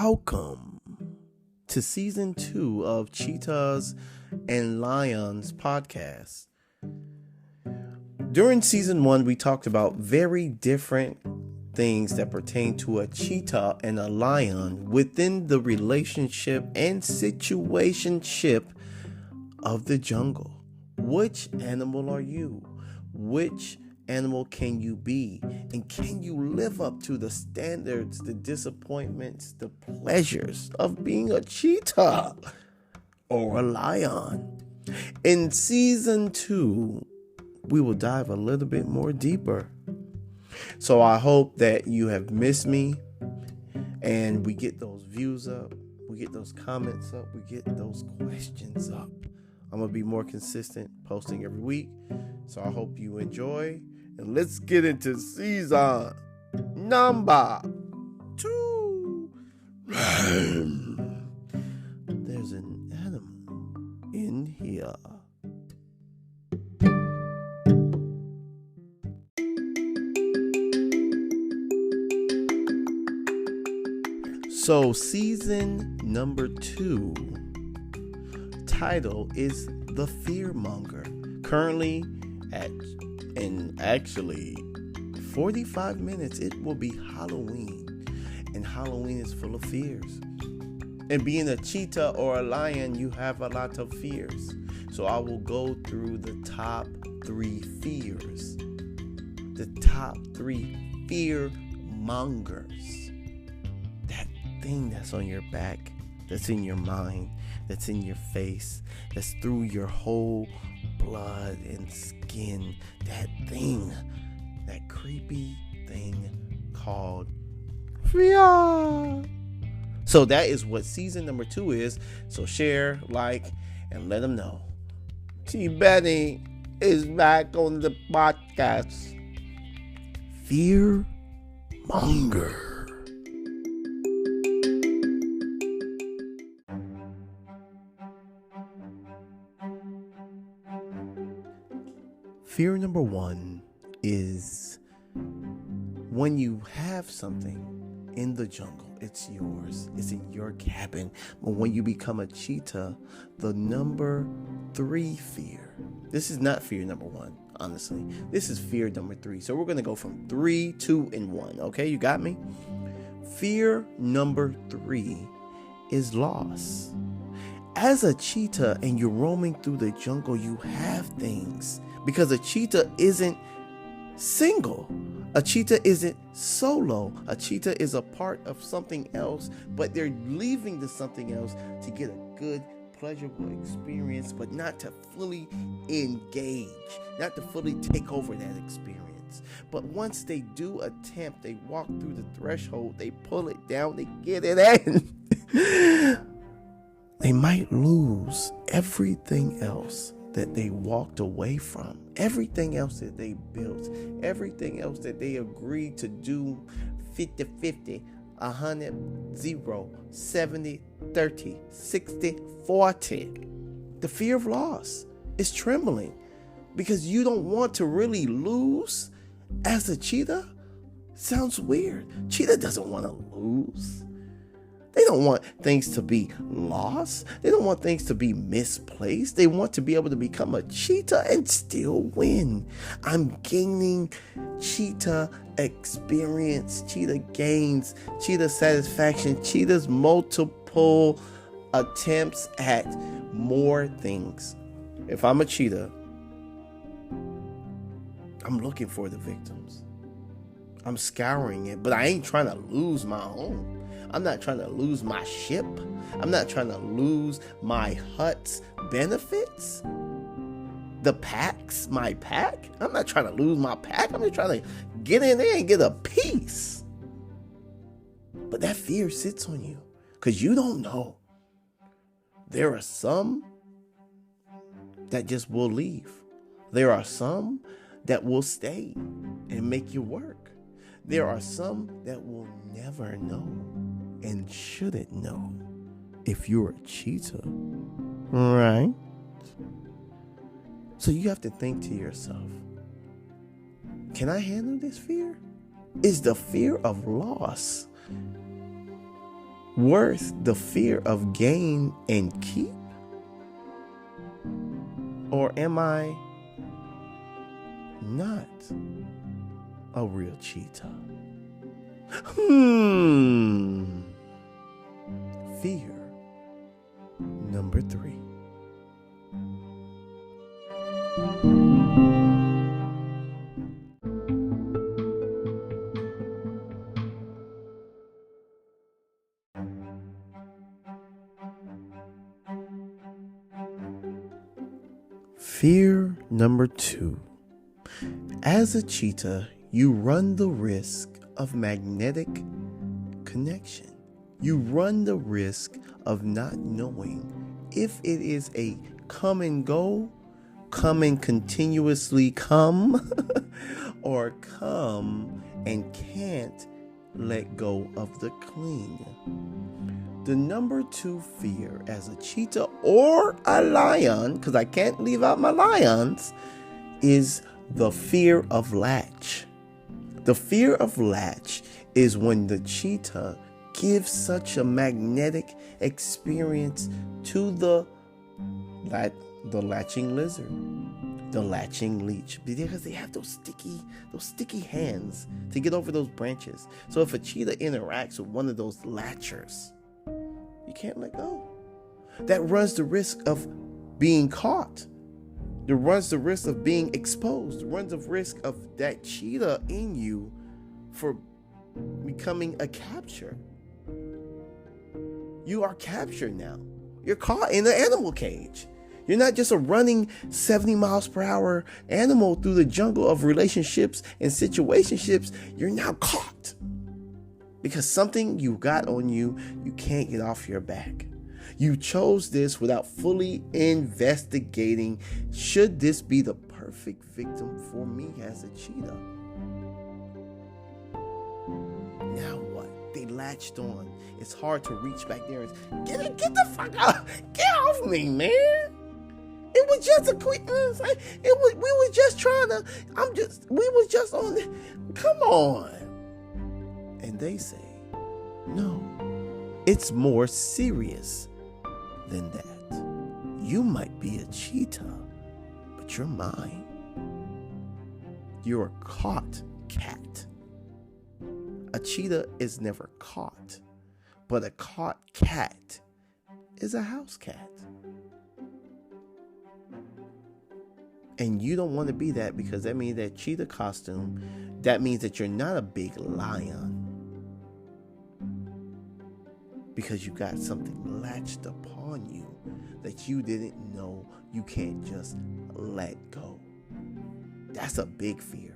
Welcome to season 2 of Cheatas and Lions podcast. During season 1, we talked about very different things that pertain to a cheetah and a lion within the relationship and situationship of the jungle. Which animal are you? Which animal can you be? And can you live up to the standards, the disappointments, the pleasures of being a cheetah or a lion? In season 2, we will dive a little bit more deeper. So I hope that you have missed me and we get those views up, we get those comments up, we get those questions up. I'm going to be more consistent posting every week. So I hope you enjoy. And let's get into season number 2. There's an animal in here. So season number 2 title is The Fearmonger. Currently in actually 45 minutes, it will be Halloween. And Halloween is full of fears. And being a cheetah or a lion, you have a lot of fears. So I will go through the top 3 fears. The top 3 fear mongers. That thing that's on your back, that's in your mind, that's in your face, that's through your whole blood and skin. That thing, that creepy thing called fear. So that is what season number 2 is. So share, like, and let them know. T. Benny is back on the podcast. Fearmonger. Fear number 1 is when you have something in the jungle, it's yours, it's in your cabin. But when you become a cheetah, the number 3 fear. This is not fear number 1, honestly. This is fear number 3. So we're going to go from 3, 2, and 1. Okay, you got me? Fear number 3 is loss. As a cheetah and you're roaming through the jungle, you have things. Because a cheetah isn't single. A cheetah isn't solo. A cheetah is a part of something else, but they're leaving to something else to get a good, pleasurable experience, but not to fully engage, not to fully take over that experience. But once they do attempt, they walk through the threshold, they pull it down, they get it in. They might lose everything else that they walked away from, everything else that they built, everything else that they agreed to do 50-50, 100, 0, 70, 30, 60, 40. The fear of loss is trembling because you don't want to really lose as a cheetah. Sounds weird. Cheetah doesn't want to lose. They don't want things to be lost. They don't want things to be misplaced. They want to be able to become a cheetah and still win. I'm gaining cheetah experience, cheetah gains, cheetah satisfaction, cheetah's multiple attempts at more things. If I'm a cheetah, I'm looking for the victims. I'm scouring it, but I ain't trying to lose my home. I'm not trying to lose my ship. I'm not trying to lose my hut's benefits. The packs, my pack. I'm not trying to lose my pack. I'm just trying to get in there and get a piece. But that fear sits on you because you don't know. There are some that just will leave. There are some that will stay and make you work. There are some that will never know and shouldn't know if you're a cheetah, right? So you have to think to yourself, can I handle this fear? Is the fear of loss worth the fear of gain and keep? Or am I not a real cheetah? Fear number 3. Fear number 2. As a cheetah, you run the risk of magnetic connection. You run the risk of not knowing if it is a come and go, come and continuously come, or come and can't let go of the cling. The number 2 fear as a cheetah or a lion, because I can't leave out my lions, is the fear of latch. The fear of latch is when the cheetah gives such a magnetic experience to the latching lizard, the latching leech, because they have those sticky hands to get over those branches. So if a cheetah interacts with one of those latchers, you can't let go. That runs the risk of being caught. It runs the risk of being exposed. It runs the risk of that cheetah in you for becoming a capture. You are captured now. You're caught in an animal cage. You're not just a running 70 miles per hour animal through the jungle of relationships and situationships. You're now caught. Because something you got on you, you can't get off your back. You chose this without fully investigating, should this be the perfect victim for me as a cheetah? Now what? They latched on. It's hard to reach back there and get the fuck out. Get off me, man. It was just a quick, we was just trying to, we was just on, come on. And they say, no, it's more serious than that. You might be a cheetah, but you're mine. You're a caught cat. A cheetah is never caught, but a caught cat is a house cat. And you don't want to be that, because that means that cheetah costume, that means that you're not a big lion. Because you got something latched upon you that you didn't know you can't just let go. That's a big fear.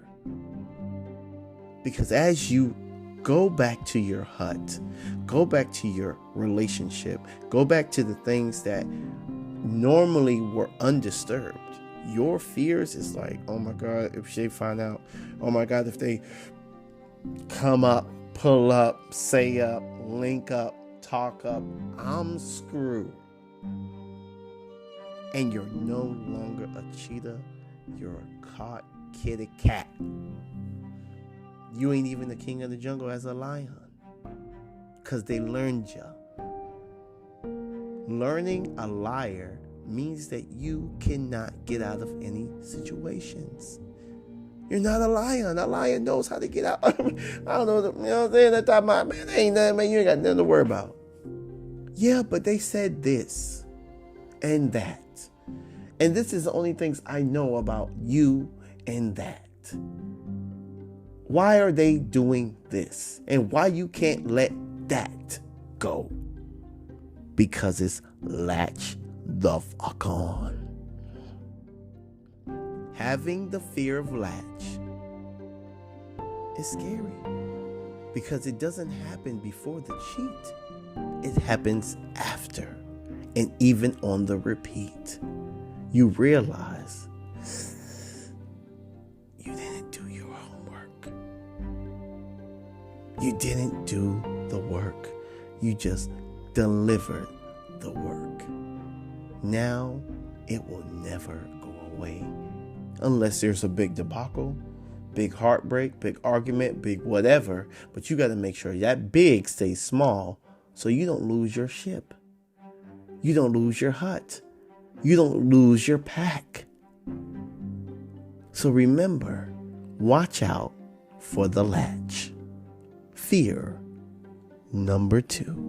Because as you go back to your hut, go back to your relationship, go back to the things that normally were undisturbed, your fears is like, oh my God, if they find out, oh my God, if they come up, pull up, say up, link up, talk up, I'm screwed. And you're no longer a cheetah, you're a caught kitty cat. You ain't even the king of the jungle as a lion, because they learned ya. Learning a liar means that you cannot get out of any situations. You're not a lion. A lion knows how to get out. I don't know, you know what I'm saying? That time, man, ain't nothing, man. You ain't got nothing to worry about. Yeah, but they said this and that. And this is the only things I know about you and that. Why are they doing this? And why you can't let that go? Because it's latch the fuck on. Having the fear of latch is scary, because it doesn't happen before the cheat. It happens after, and even on the repeat. You realize you didn't do your homework. You didn't do the work. You just delivered the work. Now it will never go away unless there's a big debacle, big heartbreak, big argument, big whatever. But you got to make sure that big stays small so you don't lose your ship. You don't lose your hut. You don't lose your pack. So remember, watch out for the latch. Fear number 2.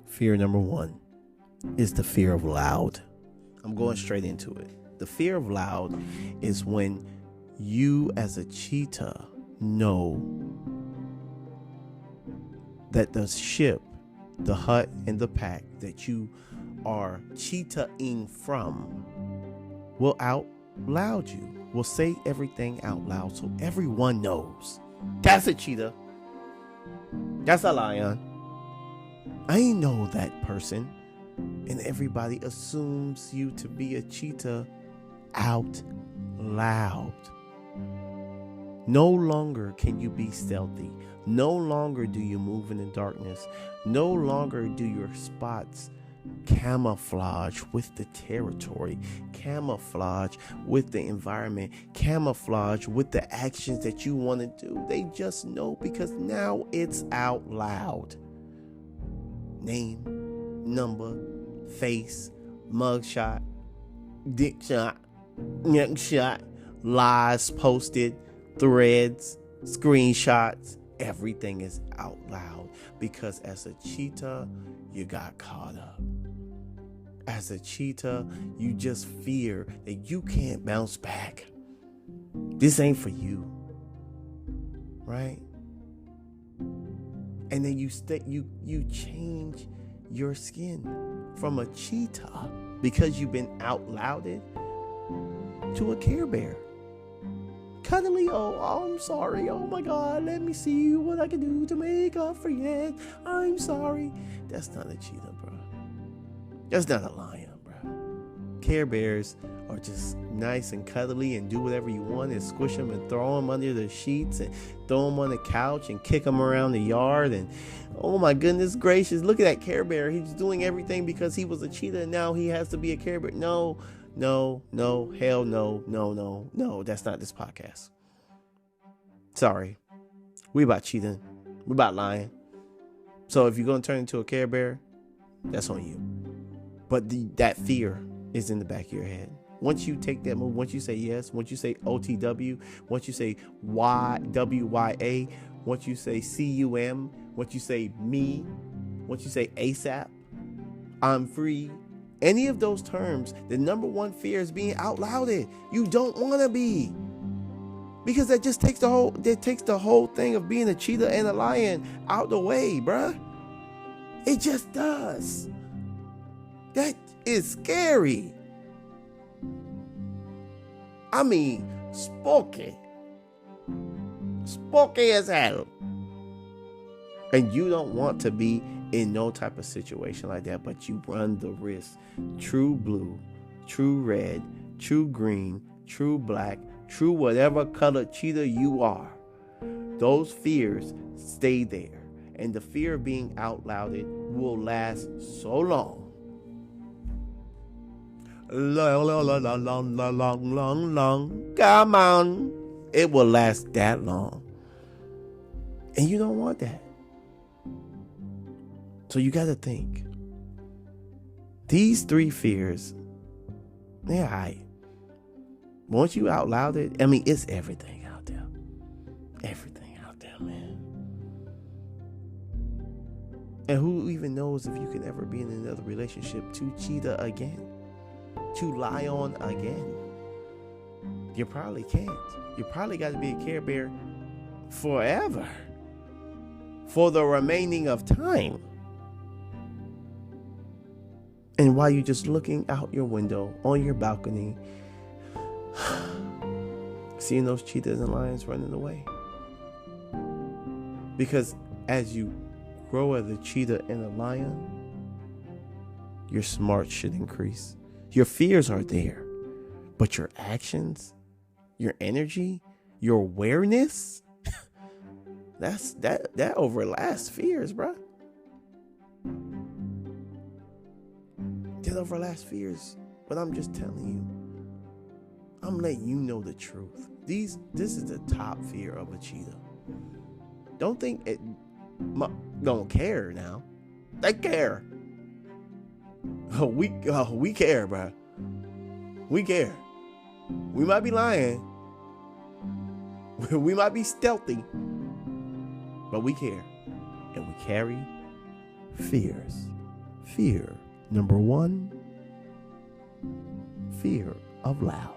Fear number 1 is the fear of loud. I'm going straight into it. The fear of loud is when you as a cheetah know that the ship, the hut, and the pack that you are cheetahing from will out loud you, will say everything out loud so everyone knows. That's a cheetah. That's a lion. I know that person, and everybody assumes you to be a cheetah out loud. No longer can you be stealthy. No longer do you move in the darkness. No longer do your spots camouflage with the territory, camouflage with the environment, camouflage with the actions that you want to do. They just know because now it's out loud. Name, number, face, mugshot, dick shot, neck shot, lies posted, threads, screenshots. Everything is out loud because as a cheetah, you got caught up. As a cheetah, you just fear that you can't bounce back. This ain't for you, right? And then you change your skin from a cheetah because you've been out louded to a Care Bear. Cuddly, oh, I'm sorry. Oh my God, let me see what I can do to make up for it. I'm sorry. That's not a cheetah, bro. That's not a lion, bro. Care Bears are just nice and cuddly and do whatever you want and squish them and throw them under the sheets and throw them on the couch and kick them around the yard. And oh my goodness gracious, look at that Care Bear. He's doing everything because he was a cheetah and now he has to be a Care Bear. No, hell no. That's not this podcast. Sorry. We about cheating. We about lying. So if you're going to turn into a Care Bear, that's on you. But that fear is in the back of your head. Once you take that move, once you say yes, once you say OTW, once you say WYA, once you say CUM, once you say me, once you say ASAP, I'm free. Any of those terms, the number one fear is being out louded. You don't want to be. Because that just takes the whole thing of being a cheetah and a lion out the way, bruh. It just does. That is scary. I mean, spooky. Spooky as hell. And you don't want to be in no type of situation like that, but you run the risk. True blue, true red, true green, true black, true whatever color cheetah you are. Those fears stay there. And the fear of being out louded will last so long. Long. Come on. It will last that long. And you don't want that. So you got to think. These 3 fears, they're high. Once you out loud it, I mean, it's everything out there. Everything out there, man. And who even knows if you can ever be in another relationship to cheetah again? To lion again? You probably can't. You probably got to be a Care Bear forever. For the remaining of time. And while you're just looking out your window on your balcony, seeing those cheetahs and lions running away. Because as you grow as a cheetah and a lion, your smarts should increase. Your fears are there, but your actions, your energy, your awareness, That overlasts fears, bruh. That overlasts fears. But I'm just telling you. I'm letting you know the truth. This is the top fear of a cheetah. Don't think it don't care now. They care. We care, bruh. We care. We might be lying. We might be stealthy. But we care. And we carry fears. Fear number 1. Fear of loud.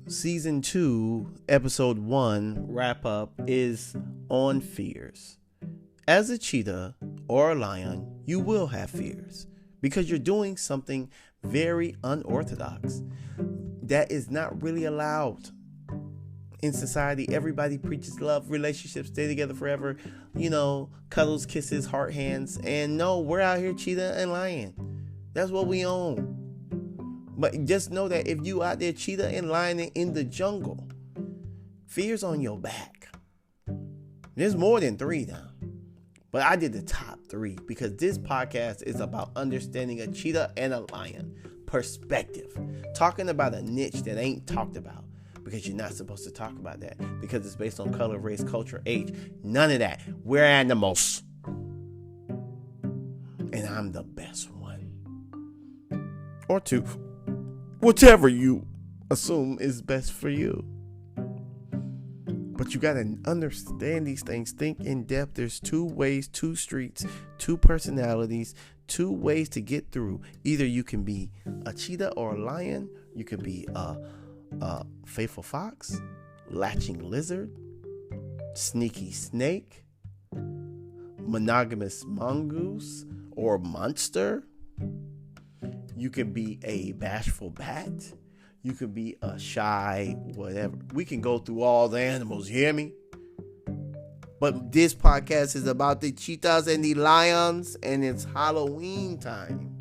Season 2, episode 1 wrap up is on fears. As a cheetah or a lion, you will have fears because you're doing something very unorthodox that is not really allowed in society. Everybody preaches love, relationships, stay together forever, cuddles, kisses, heart hands. And no, we're out here cheetah and lion. That's what we own. But just know that if you out there cheetah and lion in the jungle, fear's on your back. There's more than 3 now. But I did the top 3 because this podcast is about understanding a cheetah and a lion perspective. Talking about a niche that ain't talked about because you're not supposed to talk about that because it's based on color, race, culture, age. None of that. We're animals. And I'm the best one. Or 2. Whichever you assume is best for you. But you got to understand these things. Think in depth. There's 2 ways, 2 streets, 2 personalities, 2 ways to get through. Either you can be a cheetah or a lion. You can be a faithful fox, latching lizard, sneaky snake, monogamous mongoose or monster. You can be a bashful bat. You could be a shy whatever. We can go through all the animals, you hear me? But this podcast is about the cheetahs and the lions, and it's Halloween time.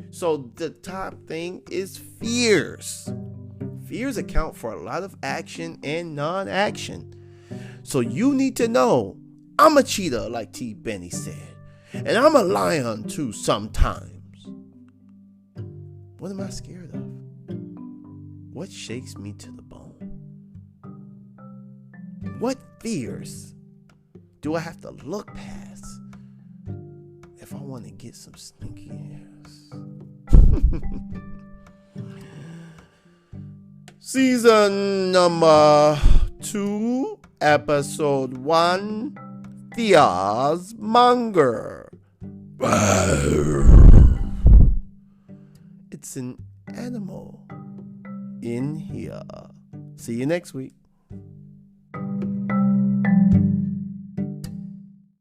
So the top thing is fears. Fears account for a lot of action and non-action. So you need to know, I'm a cheetah, like T. Benny said. And I'm a lion too sometimes. What am I scared of? What shakes me to the bone? What fears do I have to look past if I want to get some sneaky ass? Season number 2, episode 1, Fearmonger. It's an animal in here. See you next week.